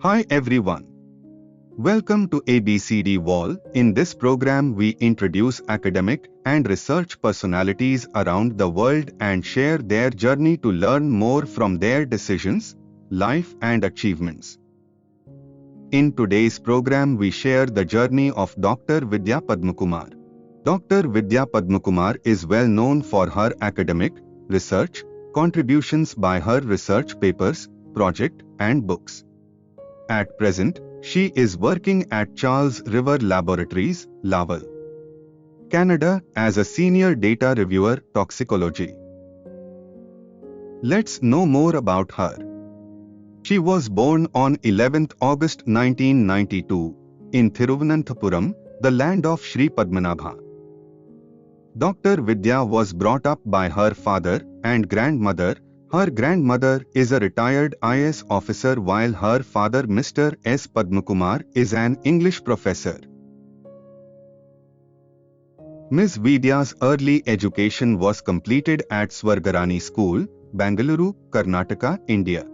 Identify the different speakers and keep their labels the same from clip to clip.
Speaker 1: Hi everyone. Welcome to ABCD WaLL. In this program we introduce academic and research personalities around the world and share their journey to learn more from their decisions, life and achievements. In today's program we share the journey of Dr. Vidya Padmakumar. Dr. Vidya Padmakumar is well known for her academic, research, contributions by her research papers, project and books. At present, she is working at Charles River Laboratories, WaLL, Canada as a senior data reviewer toxicology. Let's know more about her. She was born on 11th August 1992 in Thiruvananthapuram, the land of Sri Padmanabha. Dr. Vidya was brought up by her father and grandmother. Her grandmother is a retired IAS officer while her father Mr. S. Padmakumar is an English professor. Ms. Vidya's early education was completed at Swargarani School, Bangalore, Karnataka, India.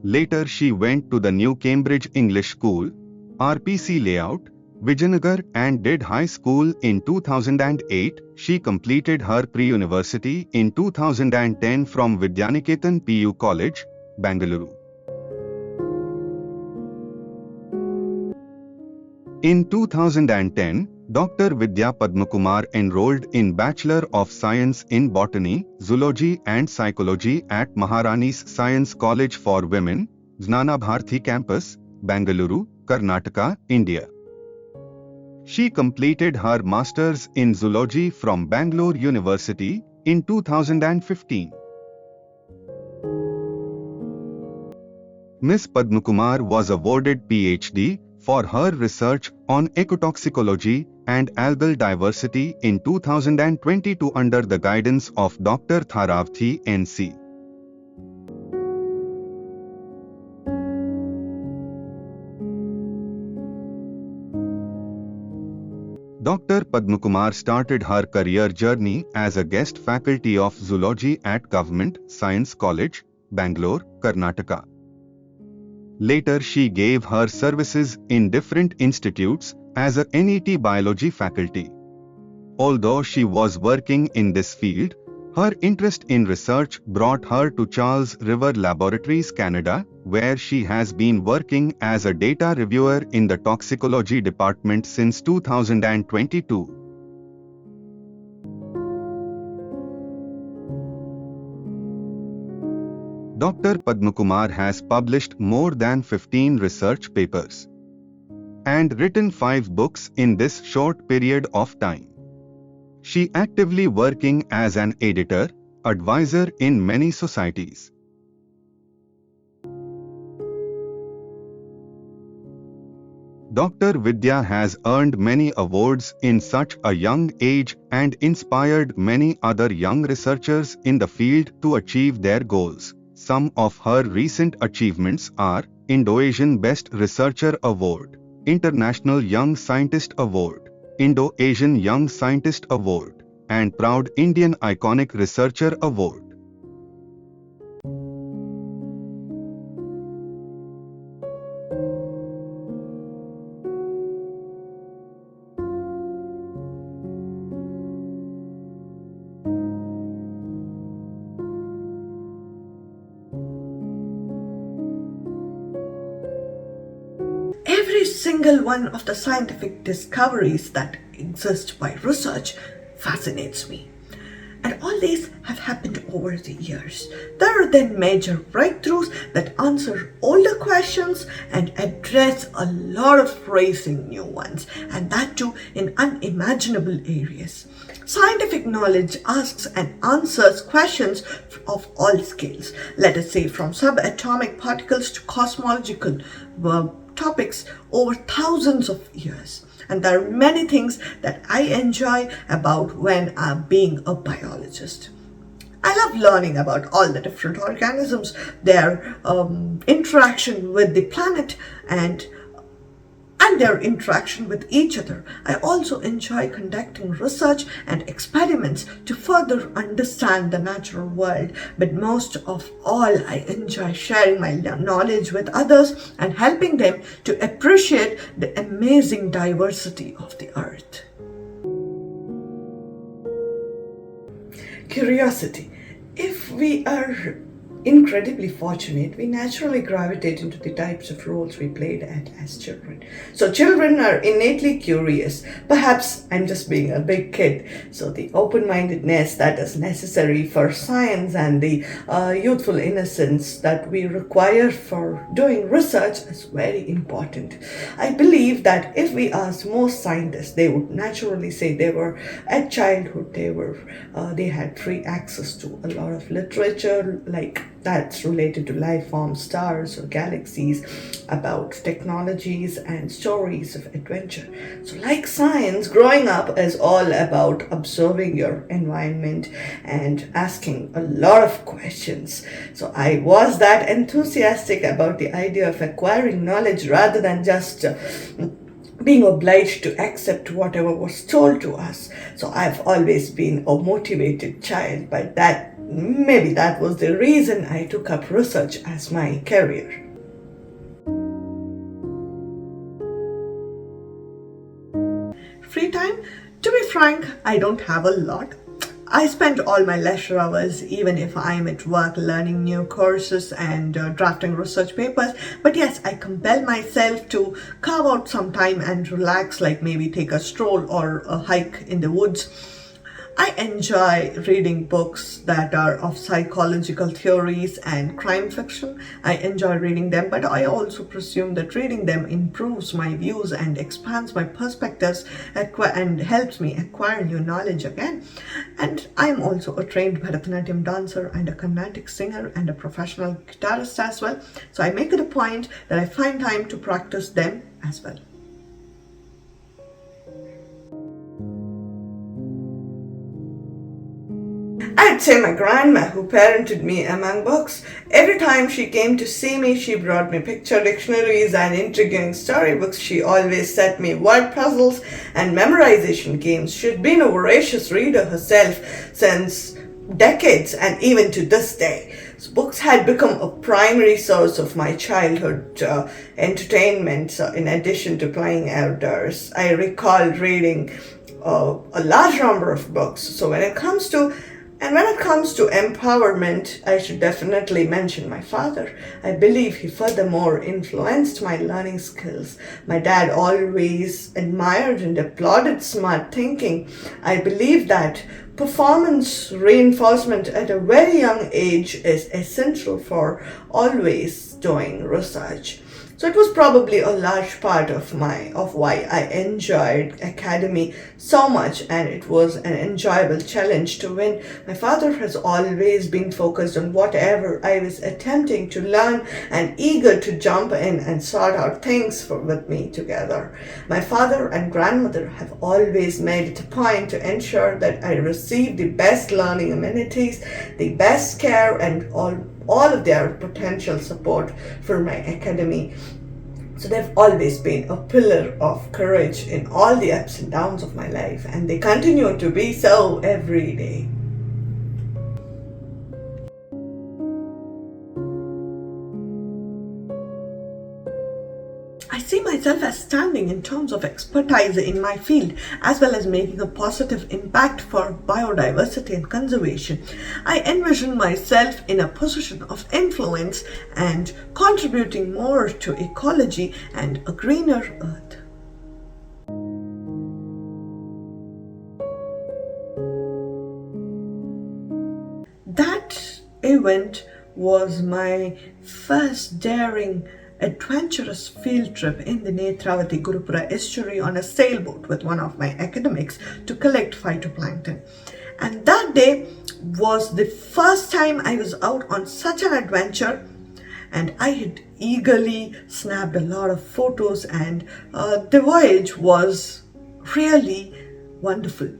Speaker 1: Later she went to the New Cambridge English School, RPC Layout, Vijayanagar and did high school in 2008. She completed her pre-university in 2010 from Vidyaniketan PU College, Bangalore. In 2010, Dr. Vidya Padmakumar enrolled in Bachelor of Science in Botany, Zoology and Psychology at Maharani's Science College for Women, Jnana Bharti Campus, Bangalore, Karnataka, India. She completed her Masters in Zoology from Bangalore University in 2015. Ms. Padmakumar was awarded PhD for her research on ecotoxicology and algal diversity in 2022 under the guidance of Dr. Tharavthi NC. Dr. Padmakumar started her career journey as a guest faculty of zoology at Government Science College, Bangalore, Karnataka. Later she gave her services in different institutes as a NET biology faculty. Although she was working in this field, her interest in research brought her to Charles River Laboratories, Canada, where she has been working as a data reviewer in the toxicology department since 2022. Dr. Padmakumar has published more than 15 research papers and written 5 books in this short period of time. She actively working as an editor, advisor in many societies. Dr. Vidya has earned many awards in such a young age and inspired many other young researchers in the field to achieve their goals. Some of her recent achievements are Indo-Asian Best Researcher Award, International Young Scientist Award, Indo-Asian Young Scientist Award, and Proud Indian Iconic Researcher Award.
Speaker 2: Every single one of the scientific discoveries that exist by research fascinates me. And all these have happened over the years. There are then major breakthroughs that answer older questions and address a lot of raising new ones, and that too in unimaginable areas. Scientific knowledge asks and answers questions of all scales, let us say from subatomic particles to cosmological topics over thousands of years. And there are many things that I enjoy about when I'm being a biologist. I love learning about all the different organisms, their interaction with the planet, and I and their interaction with each other. I also enjoy conducting research and experiments to further understand the natural world. But most of all, I enjoy sharing my knowledge with others and helping them to appreciate the amazing diversity of the earth. Curiosity. If we are incredibly fortunate, we naturally gravitate into the types of roles we played as children. So children are innately curious. Perhaps I'm just being a big kid. So the open-mindedness that is necessary for science and the youthful innocence that we require for doing research is very important. I believe that if we ask most scientists, they would naturally say they were at childhood, they had free access to a lot of literature like that's related to life forms, stars or galaxies, about technologies and stories of adventure. So like science, growing up is all about observing your environment and asking a lot of questions. So I was that enthusiastic about the idea of acquiring knowledge rather than just being obliged to accept whatever was told to us. So I've always been a motivated child, but maybe that was the reason I took up research as my career. Free time? To be frank, I don't have a lot. I spend all my leisure hours, even if I'm at work, learning new courses and drafting research papers. But yes, I compel myself to carve out some time and relax, like maybe take a stroll or a hike in the woods. I enjoy reading books that are of psychological theories and crime fiction. I enjoy reading them, but I also presume that reading them improves my views and expands my perspectives and helps me acquire new knowledge again. And I'm also a trained Bharatanatyam dancer and a Carnatic singer and a professional guitarist as well. So I make it a point that I find time to practice them as well. I'd say my grandma, who parented me among books. Every time she came to see me, she brought me picture dictionaries and intriguing storybooks. She always set me word puzzles and memorization games. She'd been a voracious reader herself since decades and even to this day. So books had become a primary source of my childhood entertainment. So in addition to playing outdoors, I recall reading a large number of books. So when it comes to empowerment, I should definitely mention my father. I believe he furthermore influenced my learning skills. My dad always admired and applauded smart thinking. I believe that performance reinforcement at a very young age is essential for always doing research. So it was probably a large part of why I enjoyed academy so much, and it was an enjoyable challenge to win. My father has always been focused on whatever I was attempting to learn and eager to jump in and sort out things with me together. My father and grandmother have always made it a point to ensure that I receive the best learning amenities, the best care, and all of their potential support for my academy. So they've always been a pillar of courage in all the ups and downs of my life, and they continue to be so every day. I see myself as standing in terms of expertise in my field, as well as making a positive impact for biodiversity and conservation. I envision myself in a position of influence and contributing more to ecology and a greener earth. That event was my first daring adventurous field trip in the Netravati Gurupura estuary on a sailboat with one of my academics to collect phytoplankton. And that day was the first time I was out on such an adventure, and I had eagerly snapped a lot of photos, and the voyage was really wonderful.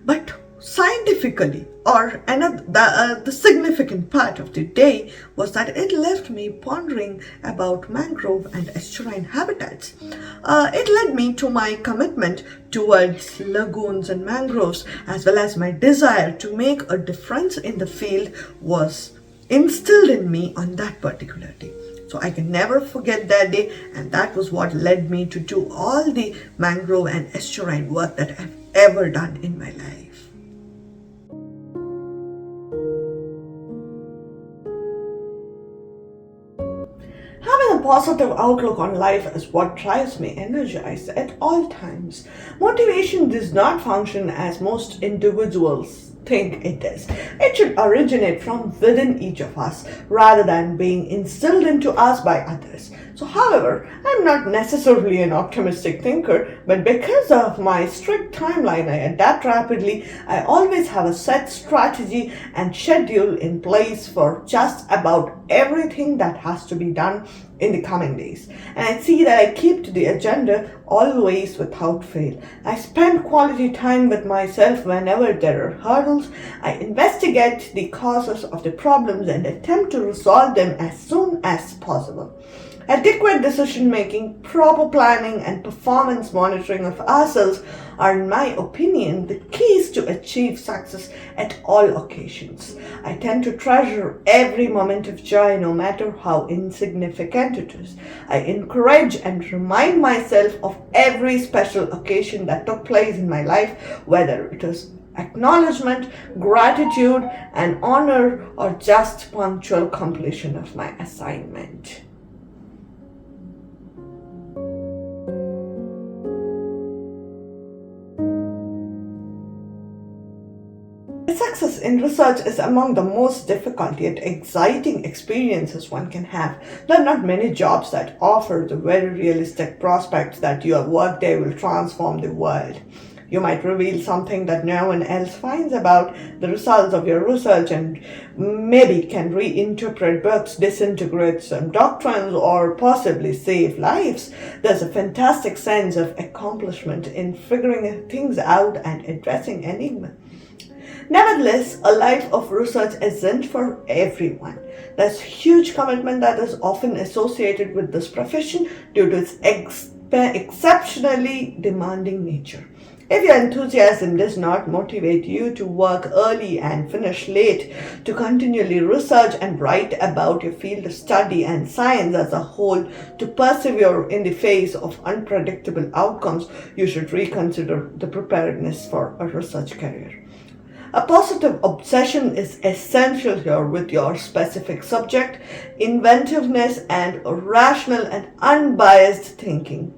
Speaker 2: But Scientifically, or another, the significant part of the day was that it left me pondering about mangrove and estuarine habitats. It led me to my commitment towards lagoons and mangroves, as well as my desire to make a difference in the field was instilled in me on that particular day. So I can never forget that day, and that was what led me to do all the mangrove and estuarine work that I've ever done in my life. Having a positive outlook on life is what drives me energized at all times. Motivation does not function as most individuals think it is. It should originate from within each of us rather than being instilled into us by others. So, however, I'm not necessarily an optimistic thinker, but because of my strict timeline, I adapt rapidly. I always have a set strategy and schedule in place for just about everything that has to be done in the coming days. And I see that I keep to the agenda always without fail. I spend quality time with myself whenever there are hurdles. I investigate the causes of the problems and attempt to resolve them as soon as possible. Adequate decision making, proper planning, and performance monitoring of ourselves are, in my opinion, the keys to achieve success at all occasions. I tend to treasure every moment of joy, no matter how insignificant it is. I encourage and remind myself of every special occasion that took place in my life, whether it is acknowledgement, gratitude, and honor, or just punctual completion of my assignment. Success in research is among the most difficult yet exciting experiences one can have. There are not many jobs that offer the very realistic prospect that your workday will transform the world. You might reveal something that no one else finds about the results of your research and maybe can reinterpret books, disintegrate some doctrines, or possibly save lives. There's a fantastic sense of accomplishment in figuring things out and addressing enigmas. Nevertheless, a life of research isn't for everyone. There's huge commitment that is often associated with this profession due to its exceptionally demanding nature. If your enthusiasm does not motivate you to work early and finish late, to continually research and write about your field of study and science as a whole, to persevere in the face of unpredictable outcomes, you should reconsider the preparedness for a research career. A positive obsession is essential here with your specific subject, inventiveness, and rational and unbiased thinking.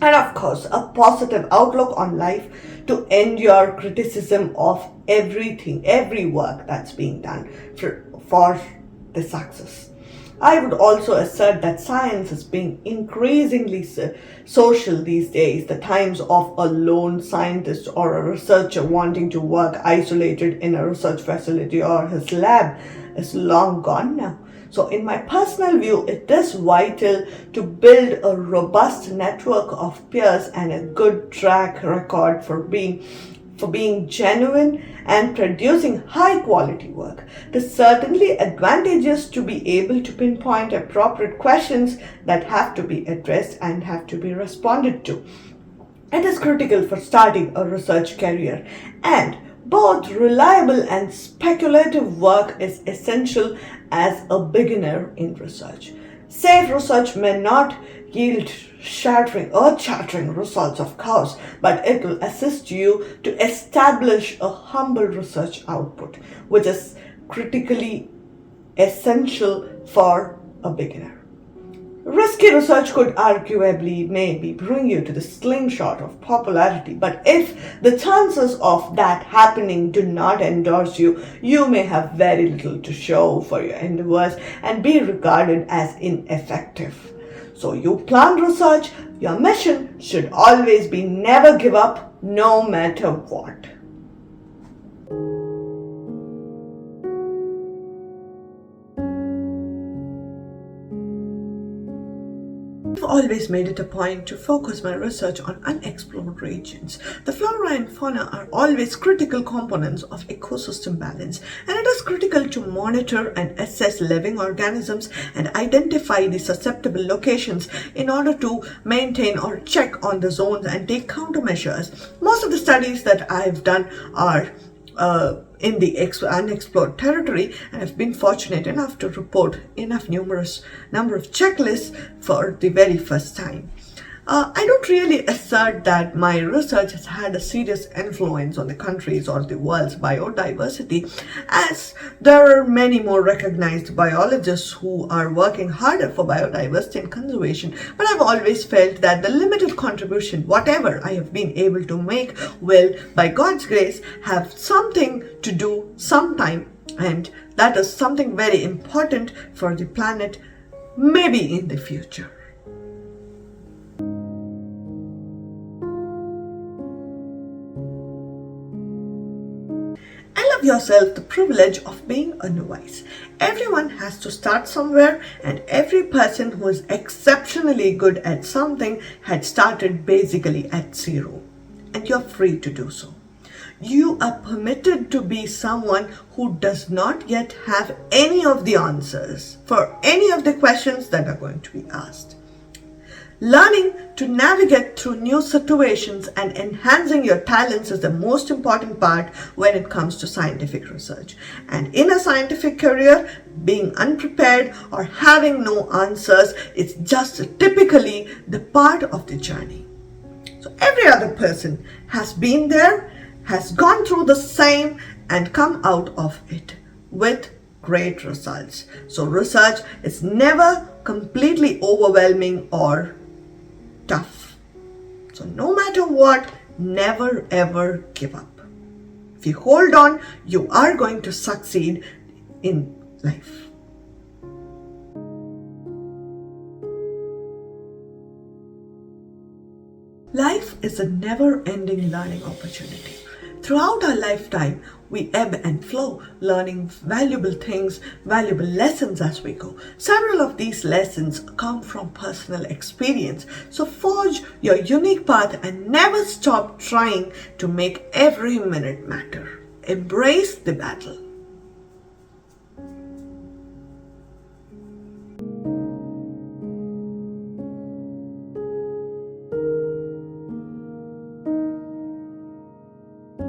Speaker 2: And of course, a positive outlook on life to endure criticism of everything, every work that's being done for the success. I would also assert that science is being increasingly social these days. The times of a lone scientist or a researcher wanting to work isolated in a research facility or his lab is long gone now. So in my personal view, it is vital to build a robust network of peers and a good track record for being genuine and producing high quality work. There's certainly advantages to be able to pinpoint appropriate questions that have to be addressed and have to be responded to. It is critical for starting a research career, and both reliable and speculative work is essential as a beginner in research. Safe research may not yield earth-shattering results, of course, but it will assist you to establish a humble research output, which is critically essential for a beginner. Risky research could arguably maybe bring you to the slingshot of popularity, but if the chances of that happening do not endorse you, you may have very little to show for your endeavors and be regarded as ineffective. So you plan research, your mission should always be never give up, no matter what. always made it a point to focus my research on unexplored regions. The flora and fauna are always critical components of ecosystem balance, and it is critical to monitor and assess living organisms and identify the susceptible locations in order to maintain or check on the zones and take countermeasures. Most of the studies that I've done are in the unexplored territory, and I've been fortunate enough to report numerous number of checklists for the very first time. I don't really assert that my research has had a serious influence on the country's or the world's biodiversity, as there are many more recognized biologists who are working harder for biodiversity and conservation, but I've always felt that the limited contribution, whatever I have been able to make, will, by God's grace, have something to do sometime, and that is something very important for the planet, maybe in the future. Allow yourself the privilege of being a novice. Everyone has to start somewhere, and every person who is exceptionally good at something had started basically at zero, and you're free to do so. You are permitted to be someone who does not yet have any of the answers for any of the questions that are going to be asked. Learning to navigate through new situations and enhancing your talents is the most important part when it comes to scientific research. And in a scientific career, being unprepared or having no answers is just typically the part of the journey. So every other person has been there, has gone through the same, and come out of it with great results. So research is never completely overwhelming or tough. So no matter what, never ever give up. If you hold on, you are going to succeed in life. Life is a never-ending learning opportunity. Throughout our lifetime, we ebb and flow, learning valuable things, valuable lessons as we go. Several of these lessons come from personal experience. So forge your unique path and never stop trying to make every minute matter. Embrace the battle.